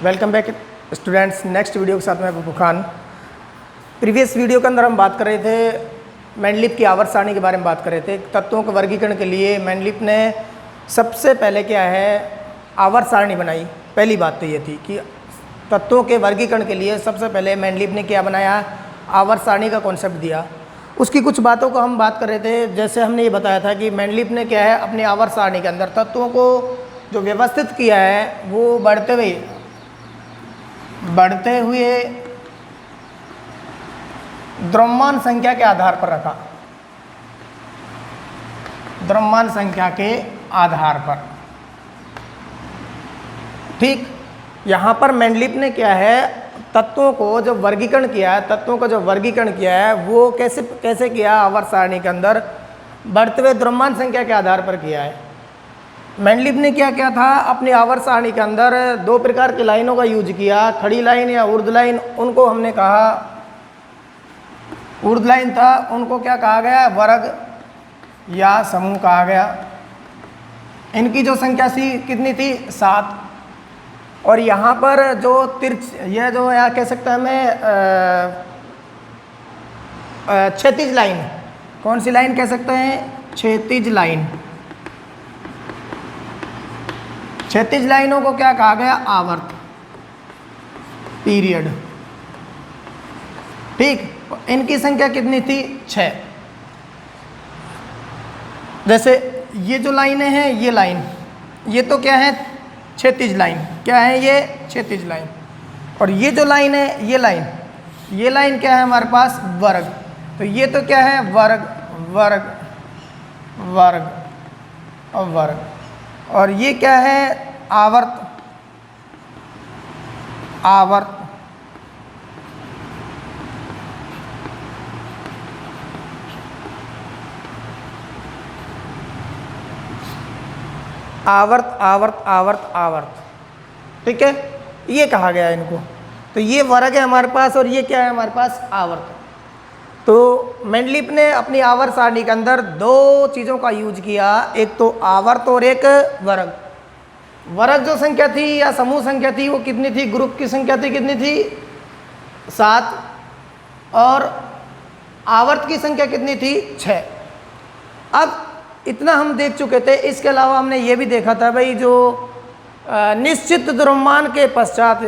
Welcome back students. Next video के साथ में अबू खान। प्रीवियस वीडियो के अंदर हम बात कर रहे थे मेंडलीफ की आवर्त सारणी के बारे में बात कर रहे थे। तत्वों के वर्गीकरण के लिए मेंडलीफ ने सबसे पहले क्या है आवर्त सारणी बनाई। पहली बात तो ये थी कि तत्वों के वर्गीकरण के लिए सबसे पहले मेंडलीफ ने क्या बनाया, आवर्त सारणी का कॉन्सेप्ट दिया। उसकी कुछ बातों को हम बात कर रहे थे। जैसे हमने ये बताया था कि मेंडलीफ ने क्या है अपनी आवर्त सारणी के अंदर तत्वों को जो व्यवस्थित किया है वो बढ़ते हुए द्रव्यमान संख्या के आधार पर रखा। द्रव्यमान संख्या के आधार पर, ठीक। यहाँ पर मेंडलीफ ने क्या है तत्वों को जो वर्गीकरण किया है, तत्वों का जो वर्गीकरण किया है वो कैसे किया, आवर्त सारणी के अंदर बढ़ते हुए द्रव्यमान संख्या के आधार पर किया है। मेंडलीफ ने क्या किया था, अपनी आवर्त सारणी के अंदर दो प्रकार की लाइनों का यूज किया, खड़ी लाइन या ऊर्ध्व लाइन। उनको हमने कहा ऊर्ध्व लाइन था, उनको क्या कहा गया, वर्ग या समूह कहा गया। इनकी जो संख्या थी कितनी थी, 7। और यहाँ पर जो यह जो या कह सकते हैं हमें क्षैतिज लाइन, कौन सी लाइन कह सकते हैं, क्षैतिज लाइन। क्षैतिज लाइनों को क्या कहा गया, आवर्त, पीरियड, ठीक। इनकी संख्या कितनी थी, 6। जैसे ये जो लाइनें हैं, ये लाइन, ये तो क्या है क्षैतिज लाइन, क्या है ये क्षैतिज लाइन। और ये जो लाइन है, ये लाइन क्या है हमारे पास, वर्ग। तो ये तो क्या है वर्ग, वर्ग, वर्ग और वर्ग। और ये क्या है आवर्त, आवर्त। आवर्त आवर्त आवर्त आवर्त, ठीक है, ये कहा गया इनको। तो ये वर्ग है हमारे पास और ये क्या है हमारे पास, आवर्त। तो मेंडलीफ ने अपनी आवर्त सारणी के अंदर दो चीज़ों का यूज किया, एक तो आवर्त और एक वर्ग। वर्ग जो संख्या थी या समूह संख्या थी वो कितनी थी, ग्रुप की संख्या थी कितनी थी, 7। और आवर्त की संख्या कितनी थी, 6। अब इतना हम देख चुके थे। इसके अलावा हमने ये भी देखा था भाई जो निश्चित द्रव्यमान के पश्चात,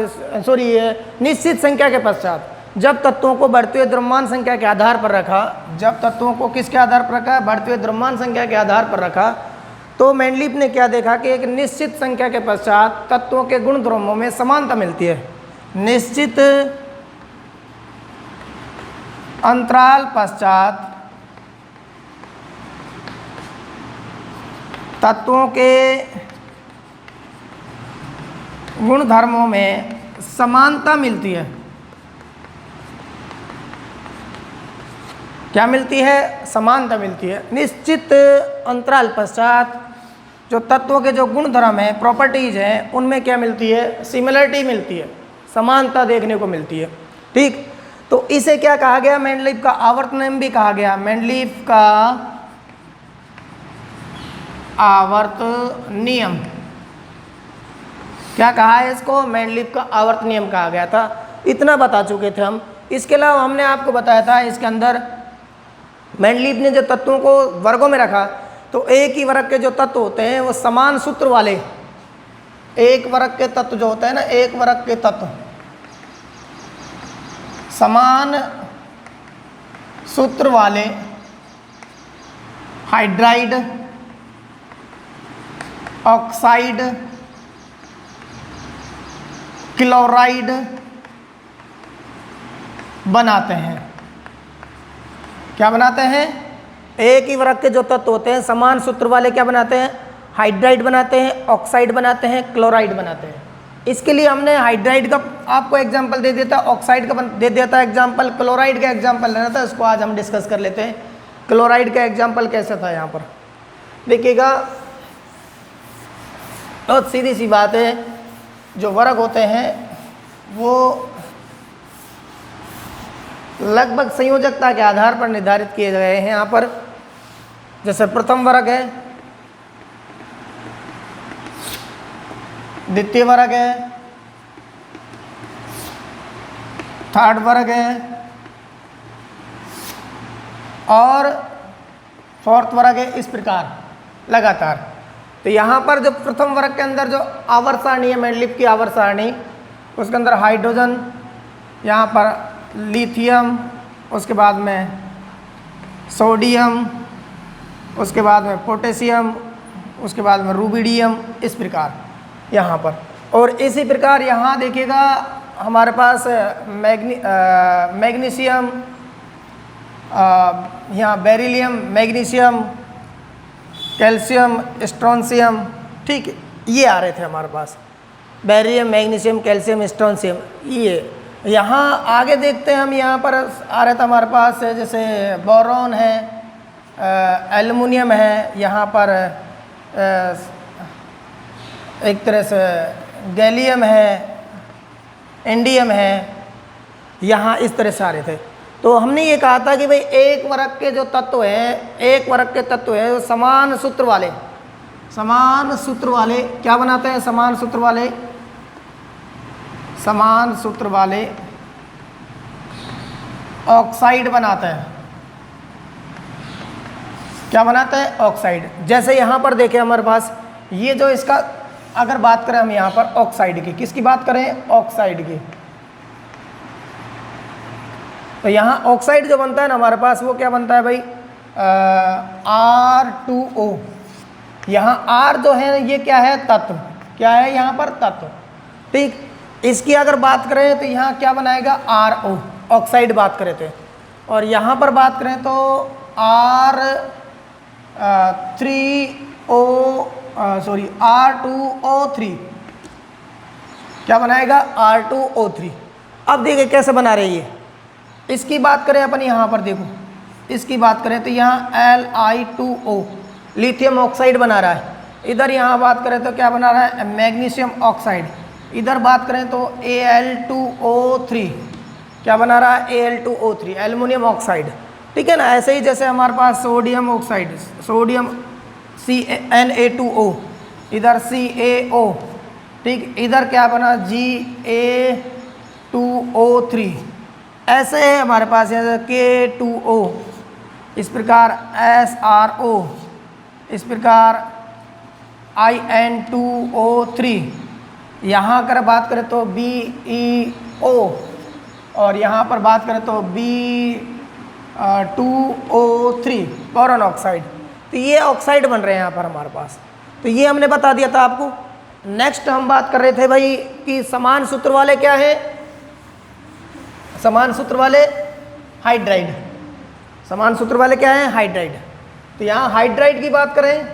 निश्चित संख्या के पश्चात जब तत्वों को बढ़ते हुए द्रव्यमान संख्या के आधार पर रखा, जब तत्वों को किसके आधार पर रखा, बढ़ते हुए द्रव्यमान संख्या के आधार पर रखा, तो मेंडलीफ ने क्या देखा कि एक निश्चित संख्या के पश्चात तत्वों के गुण द्रव्यों में समानता मिलती है। निश्चित अंतराल पश्चात तत्वों के गुणधर्मों में समानता मिलती है। क्या मिलती है, समानता मिलती है। निश्चित अंतराल पश्चात जो तत्वों के जो गुणधर्म हैं, प्रॉपर्टीज हैं, उनमें क्या मिलती है, सिमिलरिटी मिलती है, समानता देखने को मिलती है, ठीक। तो इसे क्या कहा गया, मेंडलीफ का आवर्त नियम भी कहा गया। मेंडलीफ का आवर्त नियम, क्या कहा है इसको, मेंडलीफ का आवर्त नियम कहा गया था। इतना बता चुके थे हम। इसके अलावा हमने आपको बताया था इसके अंदर मेंडलीफ ने जो तत्वों को वर्गों में रखा, तो एक ही वर्ग के जो तत्व होते हैं वो समान सूत्र वाले, एक वर्ग के तत्व जो होते हैं ना, एक वर्ग के तत्व समान सूत्र वाले हाइड्राइड, ऑक्साइड, क्लोराइड बनाते हैं। क्या बनाते हैं, एक ही वर्ग के जो तत्व होते हैं समान सूत्र वाले क्या बनाते हैं, हाइड्राइड बनाते हैं, ऑक्साइड बनाते हैं, क्लोराइड बनाते हैं। इसके लिए हमने हाइड्राइड का आपको एग्जांपल दे दिया था, ऑक्साइड का दे दिया था एग्जांपल, क्लोराइड का एग्जांपल लेना था। इसको आज हम डिस्कस कर लेते हैं। क्लोराइड का एग्जांपल कैसे था, यहाँ पर देखिएगा, बहुत सीधी सी बात है। जो वर्ग होते हैं वो लगभग संयोजकता के आधार पर निर्धारित किए गए हैं। यहाँ पर जैसे प्रथम वर्ग है, द्वितीय वर्ग है, थर्ड वर्ग है और फोर्थ वर्ग है, इस प्रकार लगातार। तो यहाँ पर जो प्रथम वर्ग के अंदर जो आवर्त सारणी है, मेंडलीफ की आवर्त सारणी, उसके अंदर हाइड्रोजन, यहाँ पर लिथियम, उसके बाद में सोडियम, उसके बाद में पोटेशियम, उसके बाद में रुबिडियम, इस प्रकार यहाँ पर। और इसी प्रकार यहाँ देखिएगा हमारे पास मैग्नीशियम, यहाँ बेरिलियम, मैग्नीशियम, कैल्शियम, स्ट्रोंशियम, ठीक है, ये आ रहे थे हमारे पास, बेरिलियम, मैग्नीशियम, कैल्शियम, स्ट्रोंशियम। ये यहाँ आगे देखते हैं हम, यहाँ पर आ रहे थे हमारे पास जैसे बोरॉन है, एल्युमिनियम है, यहाँ पर एक तरह से गैलियम है, इंडियम है, यहाँ इस तरह से आ रहे थे। तो हमने ये कहा था कि भाई एक वर्ग के जो तत्व हैं, एक वर्ग के तत्व हैं वो समान सूत्र वाले क्या बनाते हैं, समान सूत्र वाले ऑक्साइड बनाते हैं। क्या बनाते हैं, ऑक्साइड। जैसे यहाँ पर देखें हमारे पास ये जो इसका अगर बात करें हम यहाँ पर ऑक्साइड की, किसकी बात करें, ऑक्साइड की, तो यहाँ ऑक्साइड जो बनता है ना हमारे पास, वो क्या बनता है भाई, R2O। यहाँ R जो है ये क्या है, तत्व, क्या है यहाँ पर, तत्व, ठीक। इसकी अगर बात करें तो यहाँ क्या बनाएगा, RO, ऑक्साइड बात करें थे। और यहाँ पर बात करें तो R2O3 क्या बनाएगा, R2O3। अब देखिए कैसे बना रही है। इसकी बात करें अपन, यहाँ पर देखो, इसकी बात करें तो यहाँ Li2O लिथियम ऑक्साइड बना रहा है। इधर यहाँ बात करें तो क्या बना रहा है, मैग्नीशियम ऑक्साइड। इधर बात करें तो Al2O3 क्या बना रहा है, Al2O3 एल्युमिनियम ऑक्साइड, ठीक है ना। ऐसे ही जैसे हमारे पास सोडियम ऑक्साइड, सोडियम Na2O, इधर CaO, ठीक, इधर क्या बना, Ga2O3। ऐसे है हमारे पास यहाँ K2O, इस प्रकार SRO, इस प्रकार In2O3। यहाँ अगर बात करें तो BeO, और यहाँ पर बात करें तो B2O3 बोरॉन ऑक्साइड। तो ये ऑक्साइड बन रहे हैं यहाँ पर हमारे पास। तो ये हमने बता दिया था आपको। नेक्स्ट हम बात कर रहे थे भाई कि समान सूत्र वाले क्या है, समान सूत्र वाले हाइड्राइड, समान सूत्र वाले क्या है, हाइड्राइड। तो यहाँ हाइड्राइड की बात करें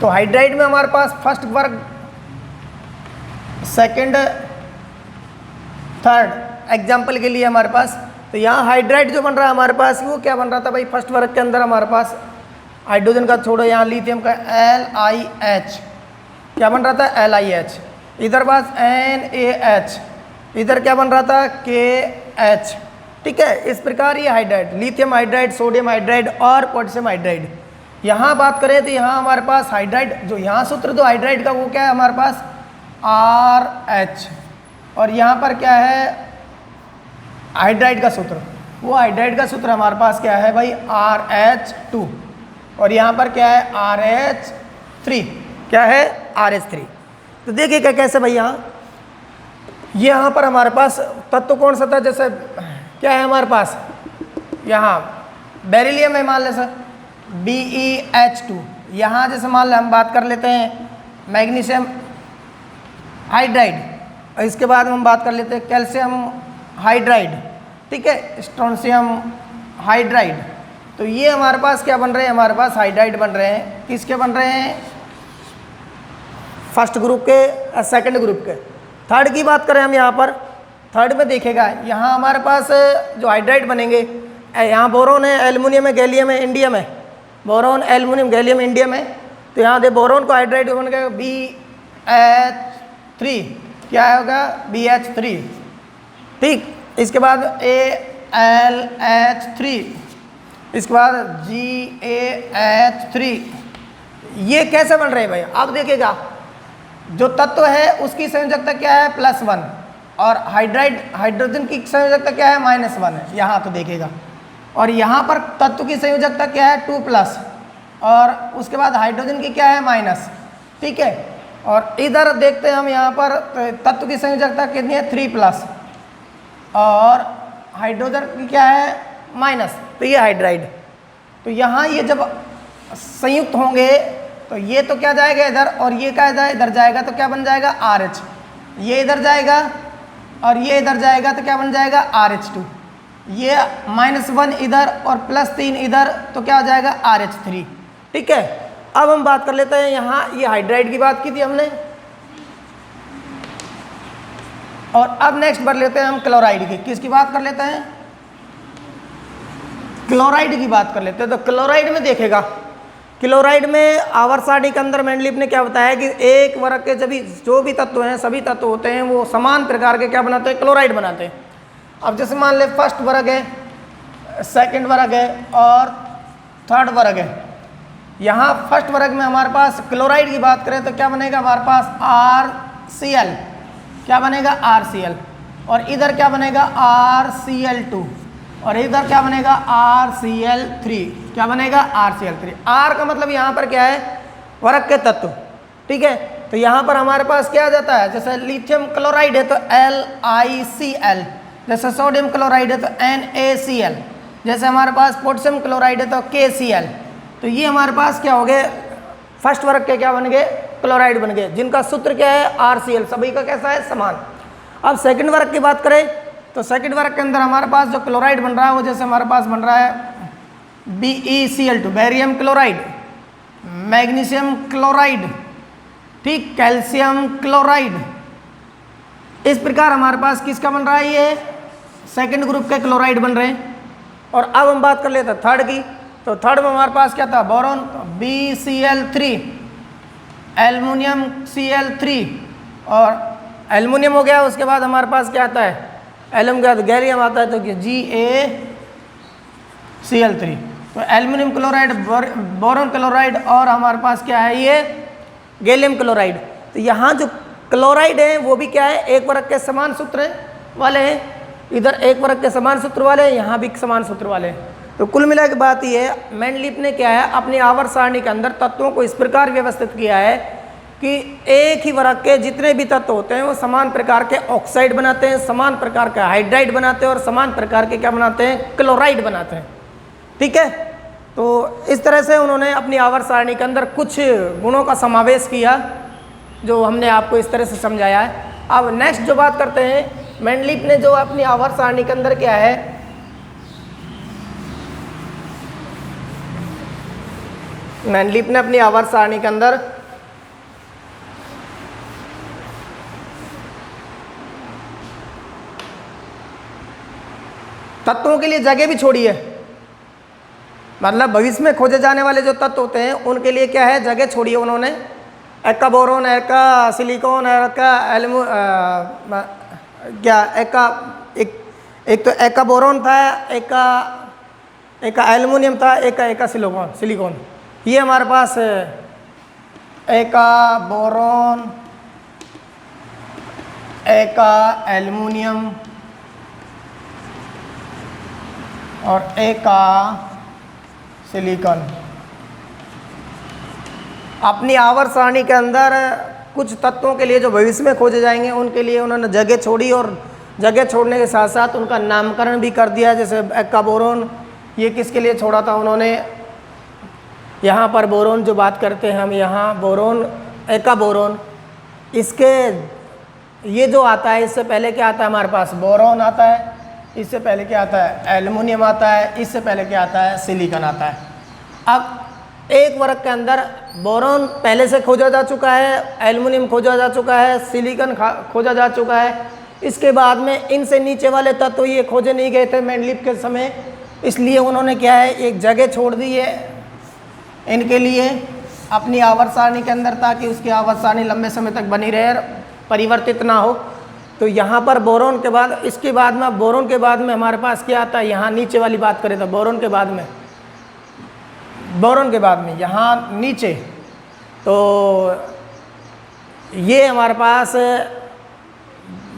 तो हाइड्राइड में हमारे पास फर्स्ट वर्ग, सेकंड, थर्ड एग्जाम्पल के लिए हमारे पास। तो यहाँ हाइड्राइड जो बन रहा है हमारे पास, वो क्या बन रहा था भाई, फर्स्ट वर्ग के अंदर हमारे पास हाइड्रोजन का छोड़ो, यहाँ लिथियम का LiH क्या बन रहा था, LiH। इधर पास NaH, इधर क्या बन रहा था, KH, ठीक है। इस प्रकार ये hydride, lithium hydride, sodium hydride और पोटेशियम हाइड्राइड। यहाँ बात करें तो यहाँ हमारे पास हाइड्राइड, जो यहाँ सूत्र जो हाइड्राइड का वो क्या है हमारे पास, RH। और यहाँ पर क्या है हाइड्राइड का सूत्र, वो हाइड्राइड का सूत्र हमारे पास क्या है भाई, RH2। और यहाँ पर क्या है, RH3, क्या है, RH3। तो देखिए कैसे भाई, यहाँ पर हमारे पास तत्व कौन सा था, जैसे क्या है हमारे पास, यहाँ बेरिलियम है मान ले सर, BeH2। यहाँ जैसे मान लें हम बात कर लेते हैं मैग्नीशियम हाइड्राइड, और इसके बाद हम बात कर लेते हैं कैल्शियम हाइड्राइड, ठीक है, स्ट्रोंशियम हाइड्राइड। तो ये हमारे पास क्या बन रहे हैं, हमारे पास हाइड्राइड बन रहे हैं। किसके बन रहे हैं, फर्स्ट ग्रुप के, सेकंड ग्रुप के। थर्ड की बात करें हम यहाँ पर, थर्ड में देखेगा यहाँ हमारे पास जो हाइड्राइड बनेंगे, यहाँ बोरोन है, एल्युमिनियम है, गैलियम है, इंडियम है, बोरोन, एल्युमिनियम, गैलियम, इंडियम है। तो यहाँ दे बोरोन को हाइड्राइड बन गया BH3, क्या होगा, BH3, ठीक। इसके बाद AlH3, इसके बाद GaH3। ये कैसे बन रहे हैं भाई, अब देखिएगा जो तत्व है उसकी संयोजकता क्या है, +1, और हाइड्रोजन की संयोजकता क्या है, -1 है, यहाँ तो देखेगा। और यहाँ पर तत्व की संयोजकता क्या है, 2+, और उसके बाद हाइड्रोजन की क्या है, -, ठीक है। और इधर देखते हैं हम यहाँ पर तत्व की संयोजकता कितनी है, 3+, और हाइड्रोजन की क्या है, -, तो ये हाइड्राइड। तो यहाँ ये जब संयुक्त होंगे तो ये तो क्या जाएगा इधर, और ये क्या इधर जाएगा, तो क्या बन जाएगा, RH। ये इधर जाएगा और ये इधर जाएगा तो क्या बन जाएगा, RH2। ये -1 इधर और +3 इधर, तो क्या हो जाएगा, RH3, ठीक है। अब हम बात कर लेते हैं, यहाँ ये हाइड्राइड की बात की थी हमने, और अब नेक्स्ट बढ़ लेते हैं हम क्लोराइड की। किसकी बात कर लेते हैं, क्लोराइड की बात कर लेते हैं। तो क्लोराइड में देखेगा, क्लोराइड में आवर्त सारणी के अंदर मेंडलीफ ने क्या बताया कि एक वर्ग के जो भी तत्व हैं, सभी तत्व होते हैं वो समान प्रकार के क्या बनाते हैं, क्लोराइड बनाते हैं। अब जैसे मान ले फर्स्ट वर्ग है, सेकंड वर्ग है और थर्ड वर्ग है। यहाँ फर्स्ट वर्ग में हमारे पास क्लोराइड की बात करें तो क्या बनेगा हमारे पास, RCl, क्या बनेगा, RCl, और इधर क्या बनेगा, RCl2, और इधर क्या बनेगा, RCl3, क्या बनेगा, RCl3। R का मतलब यहाँ पर क्या है, वर्ग के तत्व, ठीक है। तो यहाँ पर हमारे पास क्या आ जाता है, जैसे लिथियम क्लोराइड है तो LiCl, जैसे सोडियम क्लोराइड है तो NaCl, जैसे हमारे पास पोटेशियम क्लोराइड है तो KCl। तो ये हमारे पास क्या हो गए, फर्स्ट वर्ग के क्या बन गए, क्लोराइड बन गए, जिनका सूत्र क्या है, RCl, सभी का कैसा है, समान। अब सेकंड वर्ग की बात करें तो सेकंड वर्ग के अंदर हमारे पास जो क्लोराइड बन रहा है वो जैसे हमारे पास बन रहा है BeCl2, barium chloride, magnesium chloride, ठीक, कैल्शियम क्लोराइड। इस प्रकार हमारे पास किसका बन रहा है, ये सेकंड ग्रुप के क्लोराइड बन रहे हैं। और अब हम बात कर लेते हैं थर्ड की। तो थर्ड में हमारे पास क्या था, बोरॉन, BCl3, एल्युमिनियम Cl3, और एल्युमिनियम हो गया। उसके बाद हमारे पास क्या आता है, एल्यूम का गैलियम आता है तो GaCl3। तो एल्युमिनियम क्लोराइड, बोरॉन क्लोराइड, और हमारे पास क्या है, ये गैलियम क्लोराइड। तो यहाँ जो क्लोराइड है वो भी क्या है, एक वर्ग के समान सूत्र वाले हैं, इधर एक वर्ग के समान सूत्र वाले हैं, यहाँ भी समान सूत्र वाले हैं। तो कुल मिला के बात ये है, मेंडलीफ ने क्या है, अपनी आवर्त सारणी के अंदर तत्वों को इस प्रकार व्यवस्थित किया है कि एक ही वर्ग के जितने भी तत्व होते हैं वो समान प्रकार के ऑक्साइड बनाते हैं, समान प्रकार का हाइड्राइड बनाते हैं, और समान प्रकार के क्या बनाते हैं, क्लोराइड बनाते हैं, ठीक है। तो इस तरह से उन्होंने अपनी आवर्त सारणी के अंदर कुछ गुणों का समावेश किया जो हमने आपको इस तरह से समझाया है। अब नेक्स्ट जो बात करते हैं, मेंडलीफ ने जो अपनी आवर्त सारणी के अंदर क्या है, मेंडलीफ ने अपनी आवर्त सारणी के अंदर तत्वों के लिए जगह भी छोड़ी है, मतलब भविष्य में खोजे जाने वाले जो तत्व होते हैं उनके लिए क्या है, जगह छोड़ी है उन्होंने। एक का बोरोन, एक का सिलिकॉन, एक का एक तो एक का बोरोन था, एक का एल्युमिनियम था, एक का सिलिकॉन। ये हमारे पास एक का बोरोन, एक का एल्युमिनियम और एक का सिलिकॉन। अपनी आवर्त सारणी के अंदर कुछ तत्वों के लिए जो भविष्य में खोजे जाएंगे उनके लिए उन्होंने जगह छोड़ी, और जगह छोड़ने के साथ साथ उनका नामकरण भी कर दिया। जैसे एक्का बोरोन, ये किसके लिए छोड़ा था उन्होंने, यहाँ पर बोरोन जो बात करते हैं हम, यहाँ बोरोन, एक्का बोरोन, इसके ये जो आता है इससे पहले क्या आता है हमारे पास, बोरोन आता है, इससे पहले क्या आता है, एल्युमिनियम आता है, इससे पहले क्या आता है, सिलिकॉन आता है। अब एक वर्ग के अंदर बोरोन पहले से खोजा जा चुका है, एल्युमिनियम खोजा जा चुका है, सिलिकॉन खोजा जा चुका है। इसके बाद में इनसे नीचे वाले तत्व ये खोजे नहीं गए थे मेंडलीफ के समय, इसलिए उन्होंने क्या है, एक जगह छोड़ दी है इनके लिए अपनी आवर्त सारणी के अंदर, ताकि उसकी आवर्त सारणी लंबे समय तक बनी रहे, परिवर्तित ना हो। तो यहाँ पर बोरोन के बाद, इसके बाद में बोरोन के बाद में हमारे पास क्या आता है, यहाँ नीचे वाली बात करें तो बोरोन के बाद में यहाँ नीचे, तो ये हमारे पास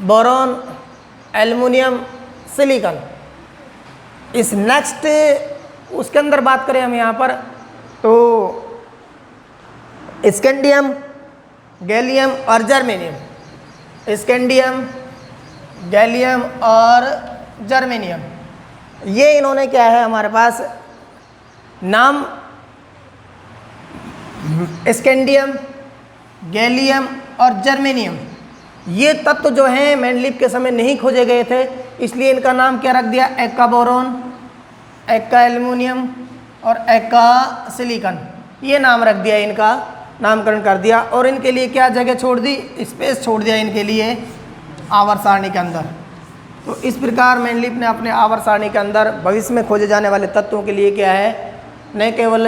बोरोन, एल्युमिनियम, सिलिकॉन। इस नेक्स्ट उसके अंदर बात करें हम यहाँ पर तो स्कैंडियम, गैलियम और जर्मेनियम। स्कैंडियम, गैलियम और जर्मेनियम, ये इन्होंने क्या है हमारे पास नाम। स्कैंडियम, गैलियम और जर्मेनियम, ये तत्व जो हैं मेंडलीफ के समय नहीं खोजे गए थे, इसलिए इनका नाम क्या रख दिया, एक्का बोरोन, एक्का एल्युमिनियम और एक्का सिलिकॉन, ये नाम रख दिया, इनका नामकरण कर दिया। और इनके लिए क्या जगह छोड़ दी, स्पेस छोड़ दिया इनके लिए आवर्त सारणी के अंदर। तो इस प्रकार मेंडलीफ ने अपने आवर्त सारणी के अंदर भविष्य में खोजे जाने वाले तत्वों के लिए क्या है, न केवल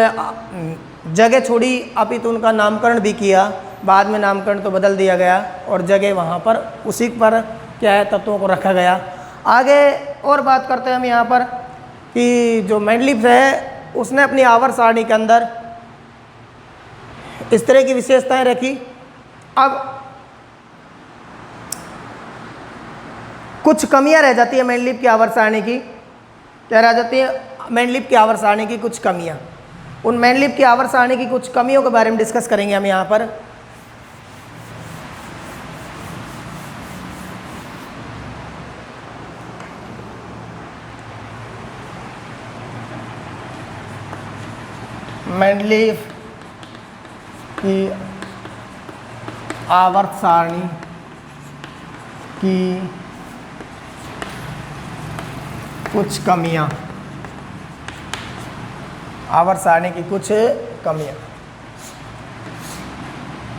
जगह छोड़ी अपितु उनका नामकरण भी किया। बाद में नामकरण तो बदल दिया गया और जगह वहाँ पर उसी पर क्या है तत्वों को रखा गया। आगे और बात करते हैं हम यहाँ पर कि जो मेंडलीफ है उसने अपनी आवर्त सारणी के अंदर इस तरह की विशेषताएं रखी। अब कुछ कमियां रह जाती है मेंडलीफ की आवर्त सारणी की। क्या रह जाती है, मेंडलीफ की आवर्त सारणी की कुछ कमियां। उन मेंडलीफ की आवर्त सारणी की कुछ कमियों के बारे में डिस्कस करेंगे हम यहाँ पर। मेंडलीफ की आवर्त सारणी की कुछ कमियां, आवर्त सारणी की कुछ कमियां।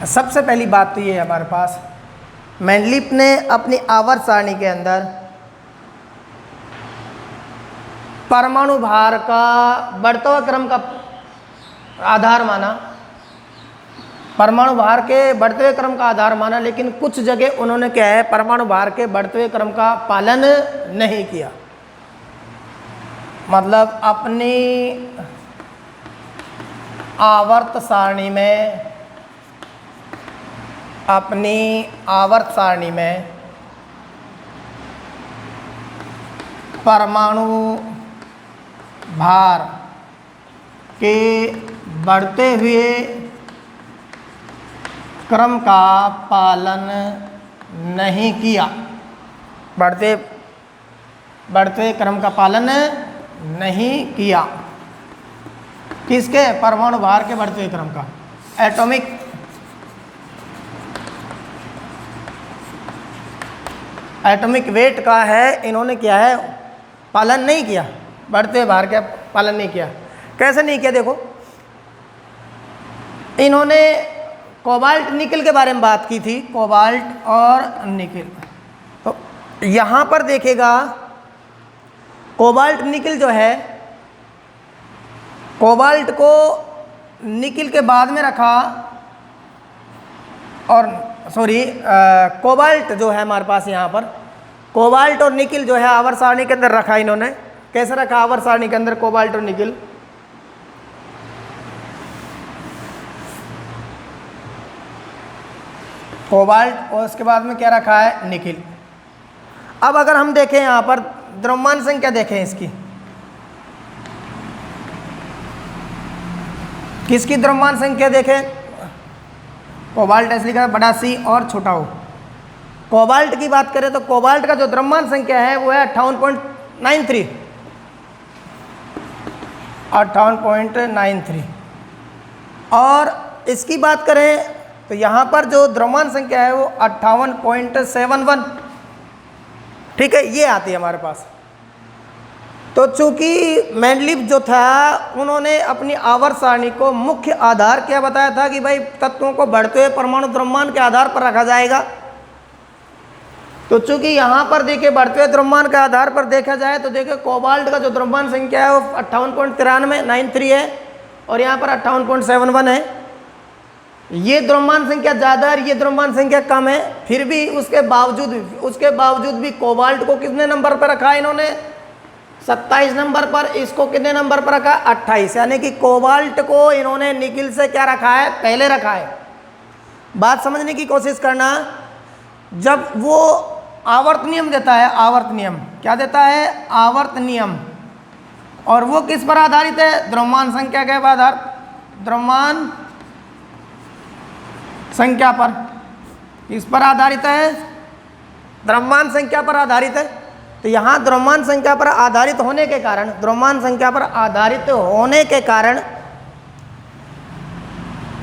सबसे पहली बात तो ये है हमारे पास, मेंडलीफ ने अपनी आवर्त सारणी के अंदर परमाणु भार का बढ़ते हुए क्रम का आधार माना, परमाणु भार के बढ़ते हुए क्रम का आधार माना, लेकिन कुछ जगह उन्होंने क्या है परमाणु भार के बढ़ते हुए क्रम का पालन नहीं किया। मतलब अपनी आवर्त सारणी में, अपनी आवर्त सारणी में परमाणु भार के बढ़ते हुए क्रम का पालन नहीं किया, बढ़ते क्रम का पालन नहीं किया। किसके, परमाणु भार के बढ़ते हुए क्रम का, एटॉमिक वेट का है, इन्होंने क्या है पालन नहीं किया, बढ़ते हुए भार का पालन नहीं किया। कैसे नहीं किया, देखो इन्होंने कोबाल्ट निकल के बारे में बात की थी, कोबाल्ट और निकल। तो यहाँ पर देखिएगा कोबाल्ट निकल जो है, कोबाल्ट को निकल के बाद में रखा, और कोबाल्ट जो है हमारे पास यहाँ पर कोबाल्ट और निकल जो है आवर्त सारणी के अंदर रखा इन्होंने। कैसे रखा आवर्त सारणी के अंदर कोबाल्ट और निकल, कोबाल्ट और उसके बाद में क्या रखा है, निकल। अब अगर हम देखें यहाँ पर द्रव्यमान संख्या देखें इसकी, किसकी द्रव्यमान संख्या देखें, कोबाल्ट ऐसे लिखा है बड़ा सी और छोटा हो। कोबाल्ट की बात करें तो कोबाल्ट का जो द्रव्यमान संख्या है वो है 58.93, 58.93। और इसकी बात करें तो यहाँ पर जो द्रव्यमान संख्या है वो 58.71, ठीक है, ये आती है हमारे पास। तो चूंकि मेंडलीफ जो था उन्होंने अपनी आवर्त सारणी को मुख्य आधार क्या बताया था कि भाई तत्वों को बढ़ते हुए परमाणु द्रव्यमान के आधार पर रखा जाएगा। तो चूंकि यहाँ पर देखिए बढ़ते हुए द्रव्यमान के आधार पर देखा जाए तो देखिए कोबाल्ट का जो द्रव्यमान संख्या है वो 58.93 है और यहाँ पर 58.71 है। ये द्रव्यमान संख्या ज़्यादा है, ये द्रव्यमान संख्या कम है, फिर भी उसके बावजूद भी कोबाल्ट को कितने नंबर पर रखा है इन्होंने, 27 नंबर पर। इसको कितने नंबर पर रखा, 28। यानी कि कोबाल्ट को इन्होंने निकिल से क्या रखा है, पहले रखा है। बात समझने की कोशिश करना, जब वो आवर्त नियम देता है, आवर्त नियम। क्या देता है? आवर्त नियम। और वो किस पर आधारित है? द्रव्यमान संख्या के आधार, द्रव्यमान संख्या पर। किस पर आधारित है? द्रव्यमान संख्या पर आधारित है। तो यहाँ द्रव्यमान संख्या पर आधारित होने के कारण, द्रव्यमान संख्या पर आधारित होने के कारण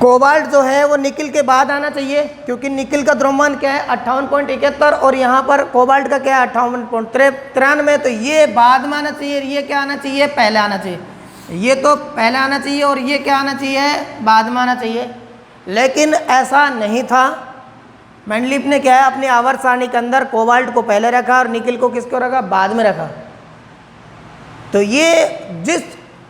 कोबाल्ट जो है वो निकिल के बाद आना चाहिए, क्योंकि निकिल का द्रव्यमान क्या है? 58.71 और यहाँ पर कोबाल्ट का क्या है? 58.93। तो ये बाद में आना चाहिए, ये क्या आना चाहिए? पहले आना चाहिए। ये तो पहले आना चाहिए और ये क्या आना चाहिए? बाद में आना चाहिए। लेकिन ऐसा नहीं था। मेंडलीफ ने क्या है? अपनी आवर्त सारणी के अंदर कोबाल्ट को पहले रखा और निकिल को किसको रखा? बाद में रखा। तो ये जिस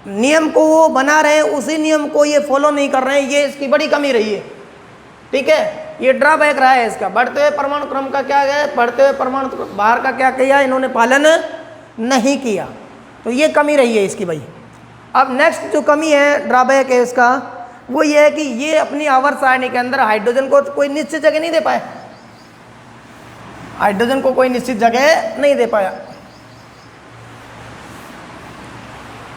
नियम को वो बना रहे हैं उसी नियम को ये फॉलो नहीं कर रहे हैं, ये इसकी बड़ी कमी रही है। ठीक है, ये ड्रॉबैक रहा है इसका। बढ़ते हुए परमाणु क्रम का क्या है? बढ़ते हुए परमाणु भार का क्या किया? इन्होंने पालन नहीं किया। तो ये कमी रही है इसकी भाई। अब नेक्स्ट जो कमी है, ड्रॉबैक है इसका, वो ये है कि ये अपनी आवर्त सारणी के अंदर हाइड्रोजन को कोई निश्चित जगह नहीं दे पाया। हाइड्रोजन को कोई निश्चित जगह नहीं दे पाया।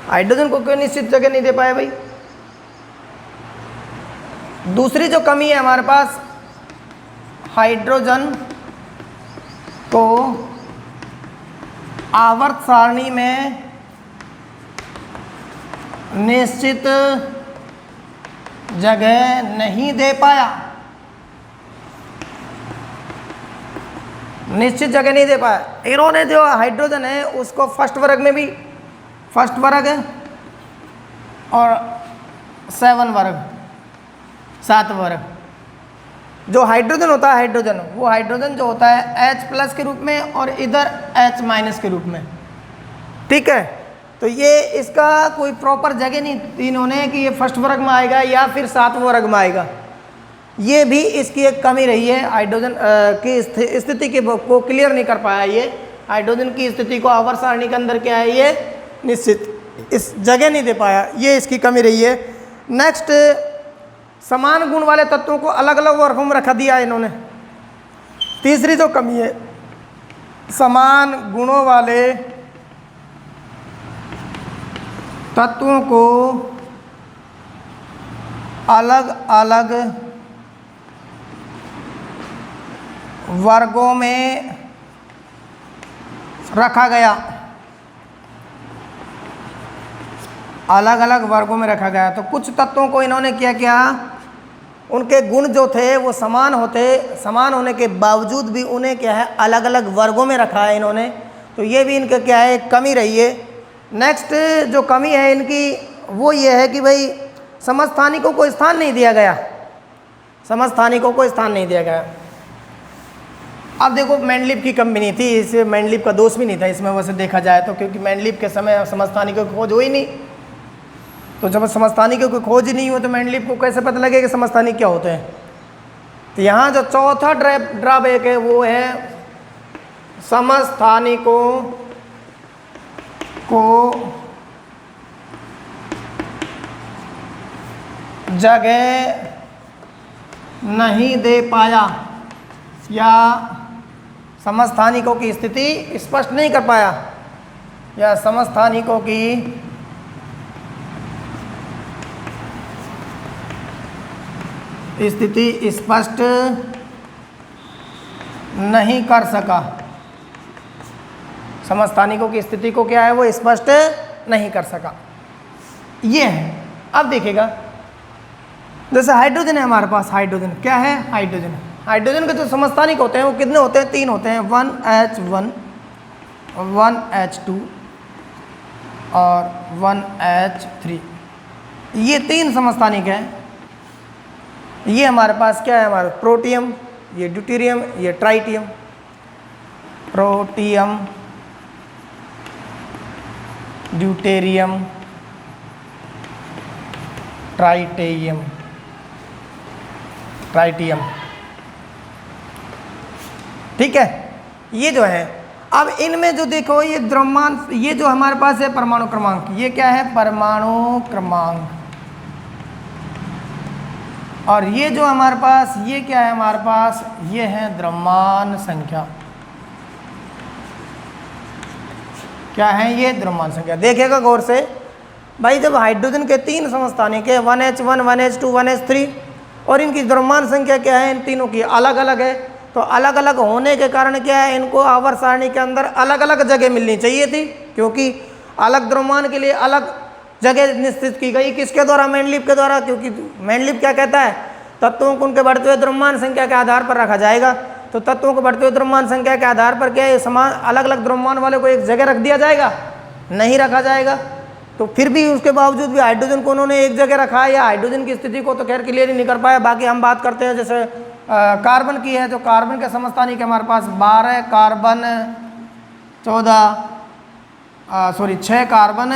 हाइड्रोजन को कोई निश्चित जगह नहीं दे पाया भाई। दूसरी जो कमी है हमारे पास, हाइड्रोजन को आवर्त सारणी में निश्चित जगह नहीं दे पाया। निश्चित जगह नहीं दे पाया। इन्होंने जो हाइड्रोजन है उसको फर्स्ट वर्ग में भी, फर्स्ट वर्ग है और 7 वर्ग, 7 वर्ग। जो हाइड्रोजन होता है, हाइड्रोजन, वो हाइड्रोजन जो होता है H+ के रूप में और इधर H- के रूप में। ठीक है, तो ये इसका कोई प्रॉपर जगह नहीं दी इन्होंने कि ये फर्स्ट वर्ग में आएगा या फिर 7 वर्ग में आएगा। ये भी इसकी एक कमी रही है। हाइड्रोजन की स्थिति को क्लियर नहीं कर पाया ये। हाइड्रोजन की स्थिति को आवर्त सारणी के अंदर क्या है? ये निश्चित इस जगह नहीं दे पाया, ये इसकी कमी रही है। नेक्स्ट, समान गुण वाले तत्वों को अलग अलग वर्गों में रखा दिया इन्होंने। तीसरी जो कमी है, समान गुणों वाले तत्वों को अलग अलग वर्गों में रखा गया। अलग अलग वर्गों में रखा गया। तो कुछ तत्वों को इन्होंने क्या किया? उनके गुण जो थे वो समान होने के बावजूद भी उन्हें क्या है? अलग अलग वर्गों में रखा है इन्होंने। तो ये भी इनका क्या है? कमी रही है। नेक्स्ट जो कमी है इनकी वो ये है कि भाई समस्थानिकों को स्थान नहीं दिया गया। समस्थानिकों को स्थान नहीं दिया गया। अब देखो, मेंडलीफ की कमी नहीं थी, इस मेंडलीफ का दोष भी नहीं था इसमें वैसे देखा जाए तो, क्योंकि मेंडलीफ के समय समस्थानिकों की खोज हुई नहीं। तो जब समस्थानिकों की खोज ही नहीं हो तो मेंडलीफ को कैसे पता लगेगा कि समस्थानिक क्या होते हैं? तो यहाँ जो चौथा ड्रॉबैक है वो है समस्थानिकों को जगह नहीं दे पाया या समस्थानिकों की स्थिति स्पष्ट नहीं कर पाया, या समस्थानिकों की स्थिति स्पष्ट नहीं कर सका। समस्थानिकों की स्थिति को क्या है? वो स्पष्ट नहीं कर सका। ये है। अब देखिएगा, जैसे हाइड्रोजन है हमारे पास, हाइड्रोजन क्या है? हाइड्रोजन। हाइड्रोजन के जो समस्थानिक होते हैं वो कितने होते हैं? 3 होते हैं, 1H1, 1H2 और 1H3। ये 3 समस्थानिक हैं। ये हमारे पास क्या है? हमारा प्रोटियम, ये ड्यूटेरियम, ये ट्राइटियम। Protium, deuterium, tritium. ठीक है, ये जो है। अब इनमें जो देखो, ये द्रव्यमान, ये जो हमारे पास है परमाणु क्रमांक, ये क्या है? परमाणु क्रमांक। और ये जो हमारे पास, ये क्या है हमारे पास? ये है द्रव्यमान संख्या। क्या है ये द्रव्यमान संख्या। देखिएगा गौर से भाई, जब हाइड्रोजन के 3 समस्थानिक है 1H1 1H2 1H3 और इनकी द्रव्यमान संख्या क्या है, इन तीनों की अलग अलग है, तो अलग अलग होने के कारण क्या है, इनको आवर्त सारणी के अंदर अलग अलग जगह मिलनी चाहिए थी, क्योंकि अलग द्रव्यमान के लिए अलग जगह निश्चित की गई। किसके द्वारा? मेंडलीव के द्वारा। क्योंकि मेंडलीव क्या कहता है, तत्वों को उनके बढ़ते हुए द्रव्यमान संख्या के आधार पर रखा जाएगा। तो तत्वों को बढ़ते हुए द्रव्यमान संख्या के आधार पर क्या है, समान अलग अलग द्रव्यमान वाले को एक जगह रख दिया जाएगा? नहीं रखा जाएगा। तो फिर भी उसके बावजूद भी हाइड्रोजन को उन्होंने एक जगह रखा है, या हाइड्रोजन की स्थिति को तो खैर क्लियर ही नहीं कर पाया। बाकी हम बात करते हैं जैसे कार्बन की है, तो कार्बन के समस्थानिक हमारे पास 12 कार्बन 6 कार्बन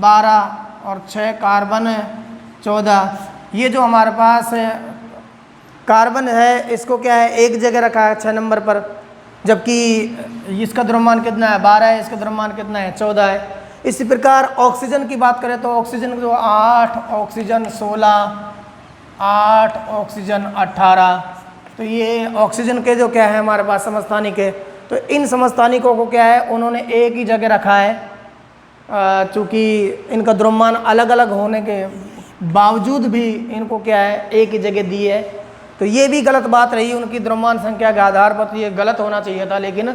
12 और 6 कार्बन 14। ये जो हमारे पास कार्बन है इसको क्या है, एक जगह रखा है 6 नंबर पर, जबकि इसका द्रव्यमान कितना है, 12 है, इसका द्रव्यमान कितना है, 14 है। इसी प्रकार ऑक्सीजन की बात करें तो ऑक्सीजन जो 8, ऑक्सीजन 16, 8, ऑक्सीजन 18, तो ये ऑक्सीजन के जो क्या है हमारे पास समस्थानिक है। तो इन समस्थानिकों को क्या है, उन्होंने एक ही जगह रखा है, चूँकि इनका द्रव्यमान अलग अलग होने के बावजूद भी इनको क्या है, एक ही जगह दी है। तो ये भी गलत बात रही उनकी द्रव्यमान संख्या के आधार पर, तो ये गलत होना चाहिए था, लेकिन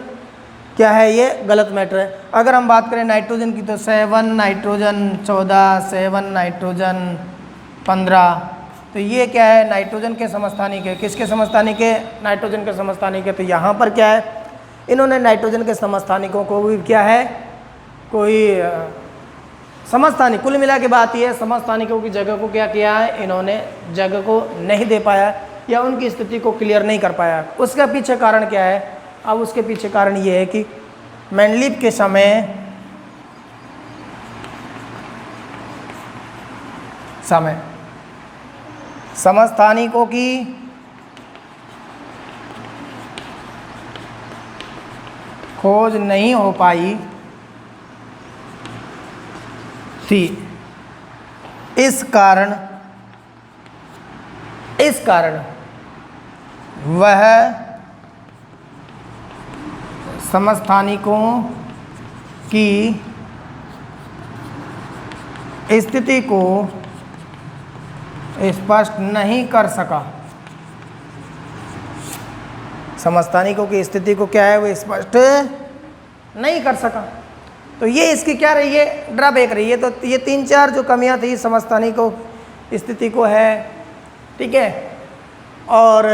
क्या है, ये गलत मैटर है। अगर हम बात करें नाइट्रोजन की तो 7 नाइट्रोजन 14, 7 नाइट्रोजन 15, तो ये क्या है, नाइट्रोजन के समस्थानिक है। किसके समस्थानिक है? नाइट्रोजन के समस्थानिक है। तो यहाँ पर क्या है, इन्होंने नाइट्रोजन के समस्थानिकों को भी क्या है, कोई समस्थानिक, कुल मिला के बात यह है, समस्थानिकों की जगह को क्या किया है, इन्होंने जगह को नहीं दे पाया या उनकी स्थिति को क्लियर नहीं कर पाया। उसका पीछे कारण क्या है? अब उसके पीछे कारण ये है कि मेंडलीव के समय समस्थानिकों की खोज नहीं हो पाई थी। इस कारण वह समस्थानिकों की स्थिति को स्पष्ट नहीं कर सका। समस्थानिकों की स्थिति को क्या है, वो स्पष्ट नहीं कर सका। तो ये इसकी क्या रही है, ड्रॉबैक रही है। तो ये 3-4 जो कमियां थी समस्थानिकों स्थिति को है, ठीक है। और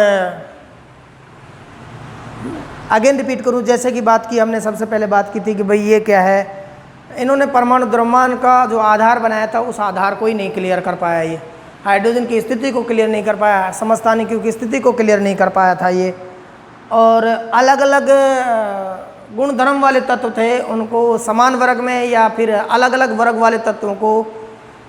अगेन रिपीट करूं, जैसे कि बात की हमने, सबसे पहले बात की थी कि भाई ये क्या है, इन्होंने परमाणु द्रव्यमान का जो आधार बनाया था उस आधार को ही नहीं क्लियर कर पाया। ये हाइड्रोजन की स्थिति को क्लियर नहीं कर पाया, समस्थानिकों की स्थिति को क्लियर नहीं कर पाया था ये। और अलग अलग गुण धर्म वाले तत्व थे, उनको समान वर्ग में या फिर अलग अलग वर्ग वाले तत्वों को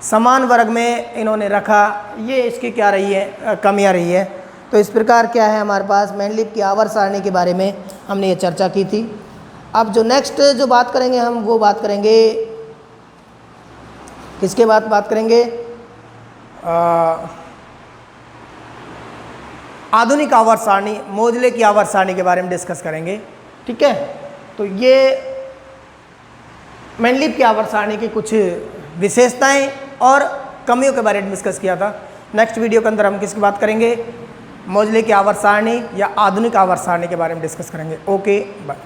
समान वर्ग में इन्होंने रखा। ये इसकी क्या रही है, कमियां रही है। तो इस प्रकार क्या है, हमारे पास मेंडलीव की आवर्त सारणी के बारे में हमने ये चर्चा की थी। अब जो नेक्स्ट जो बात करेंगे हम, वो बात करेंगे किसके बात करेंगे, आधुनिक आवर्त सारणी, मोजले की आवर्त सारणी के बारे में डिस्कस करेंगे, ठीक है। तो ये मेंडलीव की आवर्त सारणी की कुछ विशेषताएं और कमियों के बारे में डिस्कस किया था। नेक्स्ट वीडियो के अंदर हम किसकी बात करेंगे, मोजले की आवर्त सारणी या आधुनिक आवर्त सारणी के बारे में डिस्कस करेंगे। Okay, bye.